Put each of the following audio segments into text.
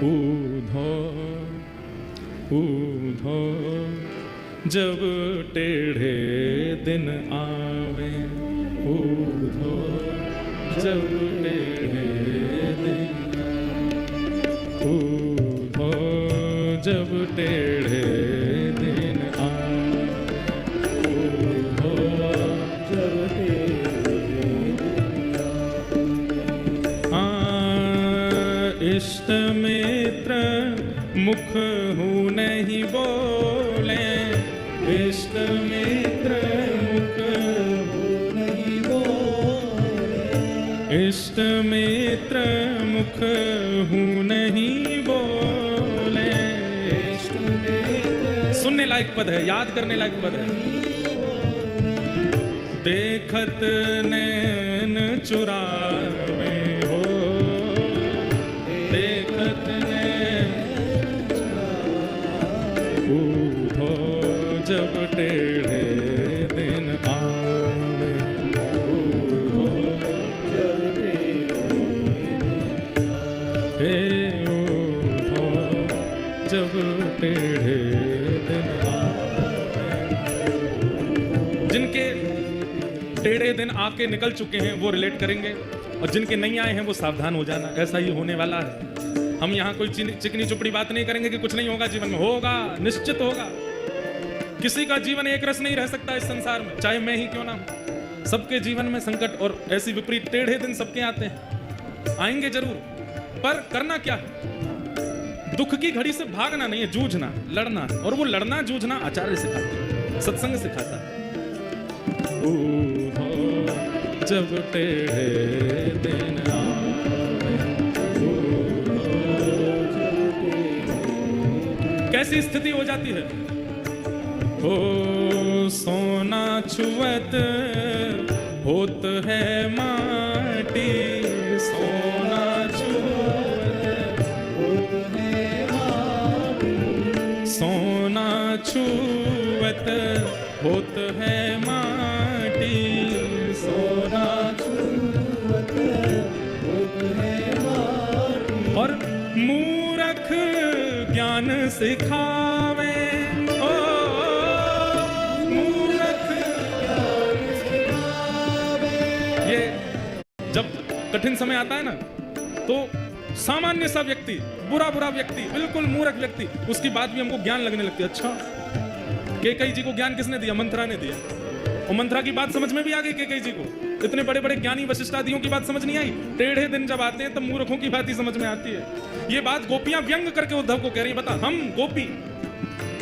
ऊधो ऊधो जब टेढ़े दिन आवे, ऊधो जब टेढ़े दिन, ऊधो जब टेढ़े दिन आवे, ऊधो जब टेढ़े दिन आवे। इष्ट मित्र मुख हूँ नहीं बोले, इष्ट मित्र मुख हूँ नहीं बोले, इष्ट मित्र मुख हूँ नहीं बोले। इष्ट मित्र सुनने लायक पद है, याद करने लायक पद है। देखत नैन चुरावे हो, देखत जब टेढ़े दिन आवे, ऊधो जब टेढ़े दिन, ऊधो जब टेढ़े दिन आवे। जिनके टेढ़े दिन आके निकल चुके हैं वो रिलेट करेंगे, और जिनके नहीं आए हैं वो सावधान हो जाना, ऐसा ही होने वाला है। हम यहाँ कोई चिकनी चुपड़ी बात नहीं करेंगे कि कुछ नहीं होगा जीवन में, होगा, निश्चित होगा। किसी का जीवन एक रस नहीं रह सकता इस संसार में, चाहे मैं ही क्यों ना हूं। सबके जीवन में संकट और ऐसी विपरीत टेढ़े दिन सबके आते हैं, आएंगे जरूर। पर करना क्या है? दुख की घड़ी से भागना नहीं है, जूझना, लड़ना। और वो लड़ना जूझना आचार्य सिखाते हैं, सत्संग सिखाता है। जब टेढ़े दिन आवे, कैसी स्थिति हो जाती है? हो सोना छुअत होत है माटी, सोना छुअत होत है माटी, सोना छुअत होत है माटी, सोना छुअत होत है माटी। और मूर्ख ज्ञान सिखावे, जब कठिन समय आता है ना, तो सामान्य सा व्यक्ति, बुरा व्यक्ति, बिल्कुल मूर्ख व्यक्ति, उसकी बात भी हमको ज्ञान लगने लगती है। अच्छा, कैकेयी जी को ज्ञान किसने दिया? मंथरा ने दिया। और मंथरा की बात समझ में भी आ गई कैकेयी जी को। इतने बड़े बड़े ज्ञानी वशिष्ठ आदियों की बात समझ नहीं आई। टेढ़े दिन जब आते हैं तब मूर्खों की बात ही समझ में आती है। ये बात गोपियां व्यंग करके उद्धव को कह रही है। बता, हम गोपी,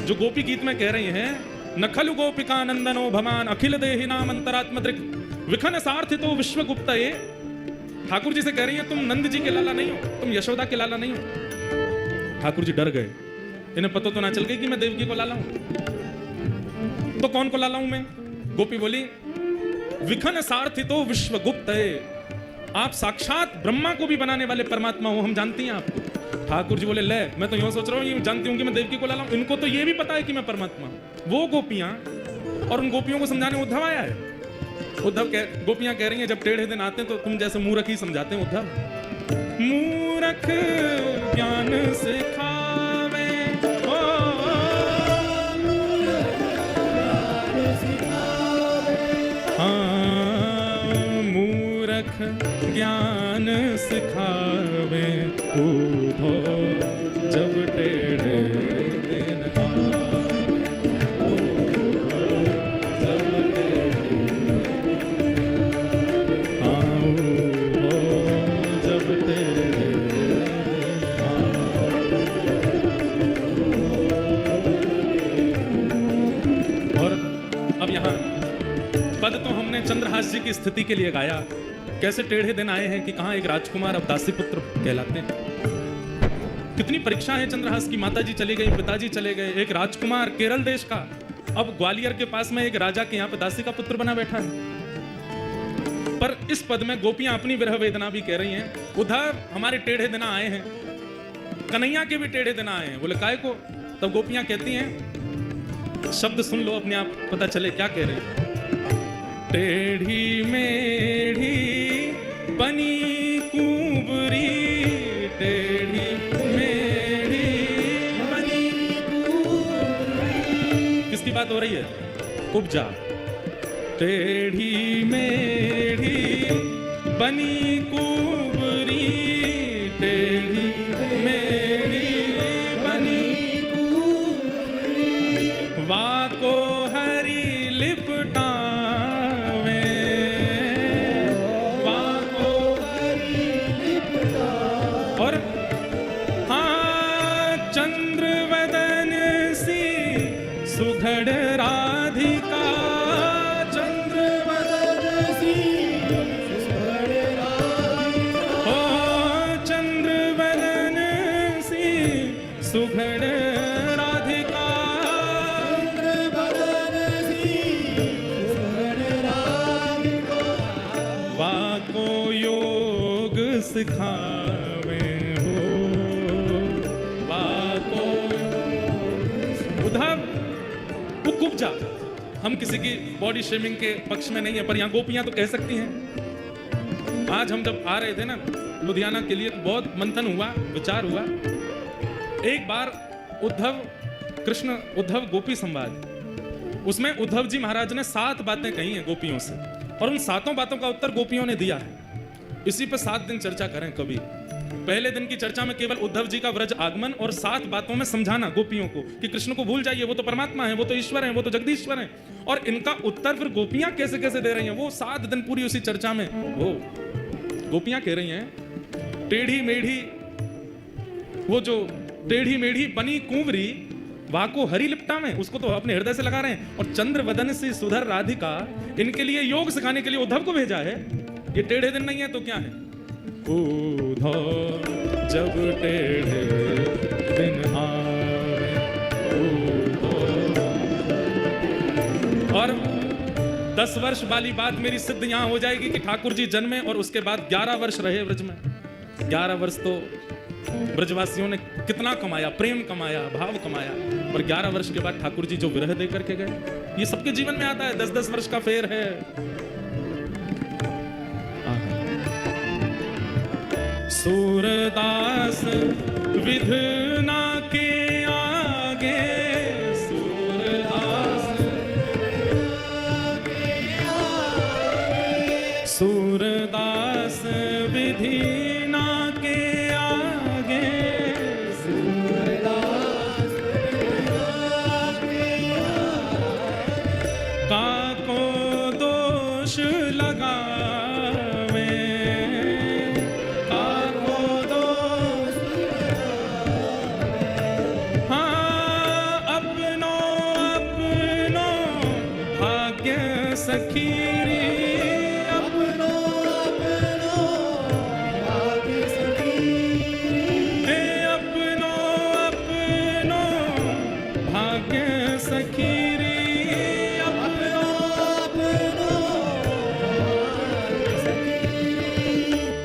जो गोपी गीत में कह रही हैं, नखलु गोपिका नंदनो भवान अखिल देहि नाम अंतरात्मदृक् विखन सार्थितो विश्वगुप्तये। ठाकुर जी से कह रही है, तुम नंद जी के लाला नहीं हो, तुम यशोदा के लाला नहीं हो। ठाकुर जी डर गए, इन्हें पता तो ना चल गई कि मैं देवकी को लाला हूं। तो कौन को लाला हूं मैं? गोपी बोली, विखन सार्थितो विश्वगुप्तये, आप साक्षात ब्रह्मा को भी बनाने वाले परमात्मा हो, हम जानती हैं आपको। ठाकुर जी बोले, ले मैं तो यूं सोच रहा हूं, ये जानती हूं कि मैं देवकी को लाला हूं, इनको तो ये भी पता है कि मैं परमात्मा हूं। वो गोपियां, और उन गोपियों को समझाने उद्धव आया है। गोपियां कह रही हैं, जब टेढ़े दिन आते हैं तो तुम जैसे मूर्ख ही समझाते हैं उद्धव। मूर्ख ज्ञान सिखावे, हाँ मूर्ख ज्ञान सिखावे, ऊधो जब टेढ़े दिन पद तो हमने चंद्रहास जी की स्थिति के लिए गाया, कैसे टेढ़े दिन आए हैं कि कहां एक राजकुमार अब दासी पुत्र कहलाते हैं। कितनी परीक्षा है चंद्रहास की। माता जी चले गई, पिताजी चले गए, एक राजकुमार केरल देश का अब ग्वालियर के पास में एक राजा के यहाँ पे दासी का पुत्र बना बैठा है। पर इस पद में गोपियां अपनी विरह वेदना भी कह रही हैं। उधर हमारे टेढ़े दिन आए हैं, कन्हैया के भी टेढ़े दिन आए हैं। बोले काय को? तब गोपियां कहती हैं, शब्द सुन लो अपने आप पता चले क्या कह रहे हैं। टेढ़ी मेढ़ी बनी कुंवरी, टेढ़ी मेढ़ी बात हो रही है, उपजा। टेढ़ी मेढ़ी बनी कुबरी, टेढ़ी मेढ़ी बनी कुबरी, वाको हरी लिपटावे, वाको हरी लिपटावे। और हाँ, चंद्र वदन सी सुघड़ राधिका, चंद्र वदन सी सुघड़ राधिका, ओ चंद्र वदन सी सुघड़ राधिका, चंद्र वदन सी सुघड़ राधिका, वाको योग सिखावे हो, वाको। उद्धव वो कुब्जा, हम किसी की बॉडी शेमिंग के पक्ष में नहीं है, पर यहाँ गोपियां तो कह सकती हैं। आज हम जब आ रहे थे ना लुधियाना के लिए, तो बहुत मंथन हुआ, विचार हुआ। एक बार कृष्ण उद्धव गोपी संवाद, उसमें उद्धव जी महाराज ने 7 बातें कही हैं गोपियों से, और उन 7 बातों का उत्तर गोपियों ने दिया है। इसी पर 7 दिन चर्चा करें कभी। पहले दिन की चर्चा में केवल उद्धव जी का व्रज आगमन और 7 बातों में समझाना गोपियों को कि कृष्ण को भूल जाइए, वो तो परमात्मा है, वो तो ईश्वर है, वो तो जगदीश्वर है। और इनका उत्तर फिर गोपियां कैसे कैसे दे रही हैं, वो 7 दिन पूरी उसी चर्चा में। वो गोपियां कह रही हैं, टेढ़ी मेढ़ी, वो जो टेढ़ी मेढ़ी बनी कुंवरी, वाको हरी लिपटा में, उसको तो अपने हृदय से लगा रहे हैं। और चंद्र वदन से सुधर राधिका, इनके लिए योग सिखाने के लिए उद्धव को भेजा है। ये टेढ़े दिन नहीं है तो क्या है? उद्धव जब टेढ़े दिन आवे, और 10 वर्ष वाली बात मेरी सिद्ध यहां हो जाएगी कि ठाकुर जी जन्मे और उसके बाद 11 वर्ष रहे ब्रज में। 11 वर्ष तो ब्रजवासियों ने कितना कमाया, प्रेम कमाया, भाव कमाया। और 11 वर्ष के बाद ठाकुर जी जो विरह दे करके गए, ये सबके जीवन में आता है। 10-10 वर्ष का फेर है। सूरदास विधना के आगे, सूरदास विधि ना के आगे, सूरदास काको दोष लगावे, काको दोष लगावे। हाँ, अपनो अपनो भाग्य सखीरी,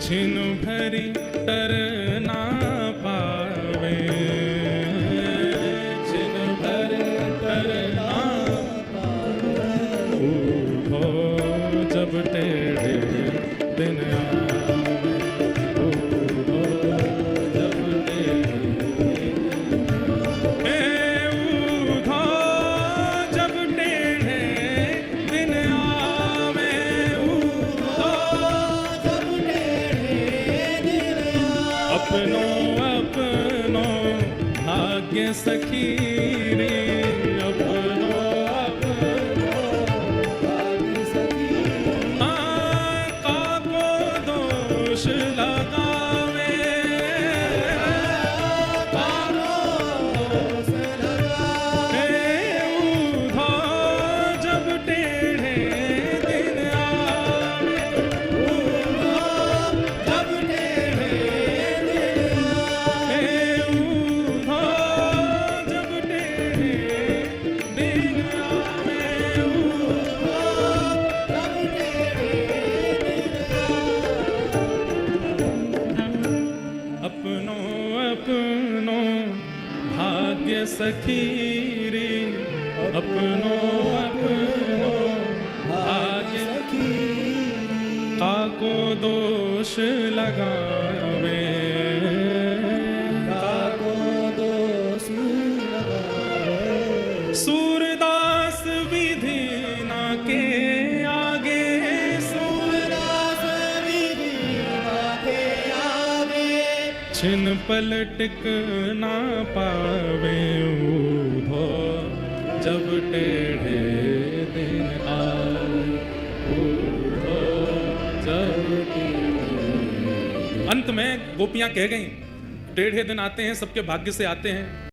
छिन भरी तर ना पावे, छिन भरी तर ना पावे। उठो जब टेढ़े दिन आवे, उठो जब टेढ़े, उठो जब टेढ़े दिन आवे, उठो जब अपनो अपनो भाग्य सखीरी, अपनो अपनो भाग्य सखीरी। हाँ, काको दोष लगावे, काको दोष लगावे। उठो जब टेढ़े दिन आवे, उठो जब टेढ़े अपनो भाग्य सखीरी, अपनो अपनो भाग्य सखीरी, काको दोष लगावे, काको दोष लगावे। सूरदास छिन पल टिक ना पावे ऊधो, जब टेढ़े दिन आए ऊधो, जब टेढ़े। अंत में गोपियां कह गईं, टेढ़े दिन आते हैं, सबके भाग्य से आते हैं।